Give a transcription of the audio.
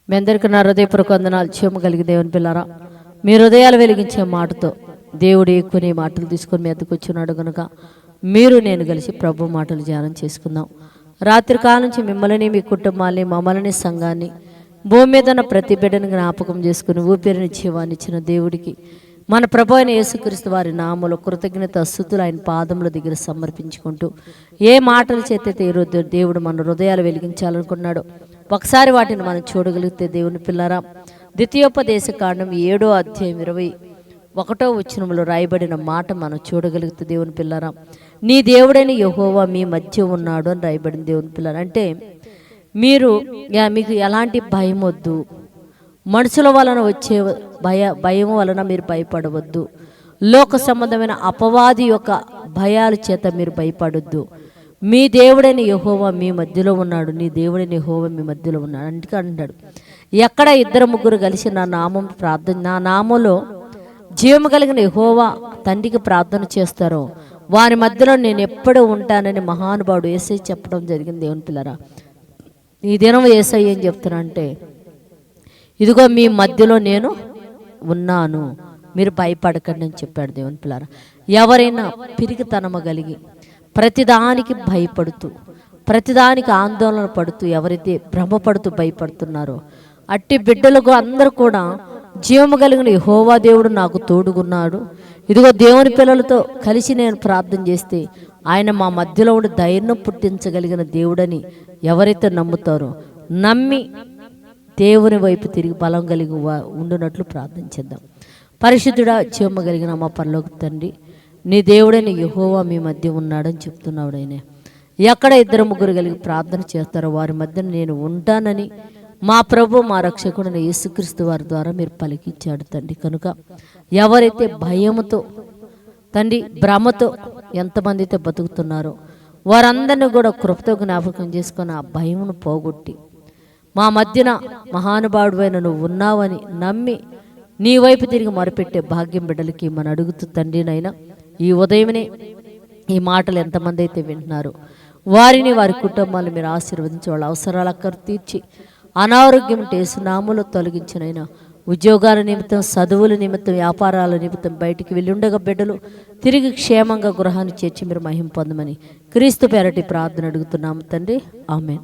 మీ అందరికీ నా హృదయపూర్వక వందనాలు. క్షేమ కలిగి దేవుని పిల్లారా, మీ హృదయాలు వెలిగించే మాటతో దేవుడు ఎక్కువ మాటలు తీసుకొని మీ ఎద్దకు వచ్చినాడు కనుక మీరు నేను కలిసి ప్రభు మాటలు ధ్యానం చేసుకుందాం. రాత్రి కాలం నుంచి మిమ్మల్ని, మీ కుటుంబాన్ని, మమ్మల్ని, సంఘాన్ని, భూమి మీద ఉన్న ప్రతి బిడ్డను జ్ఞాపకం చేసుకుని ఊపిరిని జీవాన్ని ఇచ్చిన దేవుడికి మన ప్రభు అయిన యేసుక్రీస్తు వారి నామములో కృతజ్ఞత స్తుతులు ఆయన పాదముల దగ్గర సమర్పించుకుంటూ ఏ మాటలు చేతైతే ఈరోజు దేవుడు మన హృదయాలు వెలిగించాలనుకున్నాడో ఒకసారి వాటిని మనం చూడగలిగితే దేవుని పిల్లారా, ద్వితీయోపదేశ కాండం 7వ అధ్యాయం 21వ వచనంలో రాయబడిన మాట మనం చూడగలిగితే దేవుని పిల్లారా, నీ దేవుడైన యెహోవా మీ మధ్య ఉన్నాడు అని రాయబడింది. దేవుని పిల్లారా, అంటే మీకు ఎలాంటి భయం వద్దు, మనుషుల వలన వచ్చే భయం వలన మీరు భయపడవద్దు, లోక సంబంధమైన అపవాది యొక్క భయాల చేత మీరు భయపడొద్దు. మీ దేవుడైన యెహోవా మీ మధ్యలో ఉన్నాడు, నీ దేవుడైన యెహోవా మీ మధ్యలో ఉన్నాడు. అందుకే అంటాడు, ఎక్కడ ఇద్దరు ముగ్గురు కలిసి నా నామం ప్రార్థన, నా నామంలో జీవము కలిగిన యెహోవా తండ్రికి ప్రార్థన చేస్తారో వారి మధ్యలో నేను ఎప్పుడూ ఉంటానని మహానుభావుడు యేసయ్య చెప్పడం జరిగింది. దేవుని పిల్లరా, ఈ దినం యేసయ్య ఏం చెప్తున్నా అంటే, ఇదిగో మీ మధ్యలో నేను ఉన్నాను, మీరు భయపడకండి అని చెప్పాడు. దేవుని పిల్లారా, ఎవరైనా పిరికితనము కలిగి ప్రతిదానికి భయపడుతూ ప్రతిదానికి ఆందోళన పడుతూ ఎవరైతే భ్రమపడుతూ భయపడుతున్నారో అట్టి బిడ్డలకు అందరూ కూడా జీవము కలిగిన యెహోవా దేవుడు నాకు తోడుగున్నాడు, ఇదిగో దేవుని పిల్లలతో కలిసి నేను ప్రార్థన చేస్తే ఆయన మా మధ్యలో ఉండి ధైర్యం పుట్టించగలిగిన దేవుడని ఎవరైతే నమ్ముతారో, నమ్మి దేవుని వైపు తిరిగి బలం కలిగి ఉండునట్లు ప్రార్థించేద్దాం. పరిశుద్ధుడా, జీవము కలిగిన మా పరలోక తండ్రి, నీ దేవుడైన యెహోవా మీ మధ్య ఉన్నాడని చెప్తున్నాడు. ఆయన ఎక్కడ ఇద్దరు ముగ్గురు కలిగి ప్రార్థన చేస్తారో వారి మధ్య నేను ఉంటానని మా ప్రభు మా రక్షకుడైన యేసుక్రీస్తు వారి ద్వారా మీరు పలికించాడు తండ్రి. కనుక ఎవరైతే భయముతో తండ్రి భ్రమతో ఎంతమంది అయితే బతుకుతున్నారో వారందరినీ కూడా కృపతో జ్ఞాపకం చేసుకొని ఆ భయమును పోగొట్టి మా మధ్యన మహానుభావుడైన నువ్వు ఉన్నావని నమ్మి నీ వైపు తిరిగి మొరపెట్టే భాగ్యం బిడ్డలకి మనం అడుగుతూ తండ్రినైనా ఈ ఉదయమనే ఈ మాటలు ఎంతమంది అయితే వింటున్నారో వారిని వారి కుటుంబాలను మీరు ఆశీర్వదించి వాళ్ళ అవసరాల అక్కరు తీర్చి అనారోగ్యం యేసునామములో తొలగించినైనా ఉద్యోగాల నిమిత్తం, చదువుల నిమిత్తం, వ్యాపారాల నిమిత్తం బయటికి వెళ్ళి ఉండగా బిడ్డలు తిరిగి క్షేమంగా గృహాన్ని చేర్చి మీరు మహిమ పొందమని క్రీస్తు పేరటి ప్రార్థన అడుగుతున్నాము తండ్రి. ఆమేన్.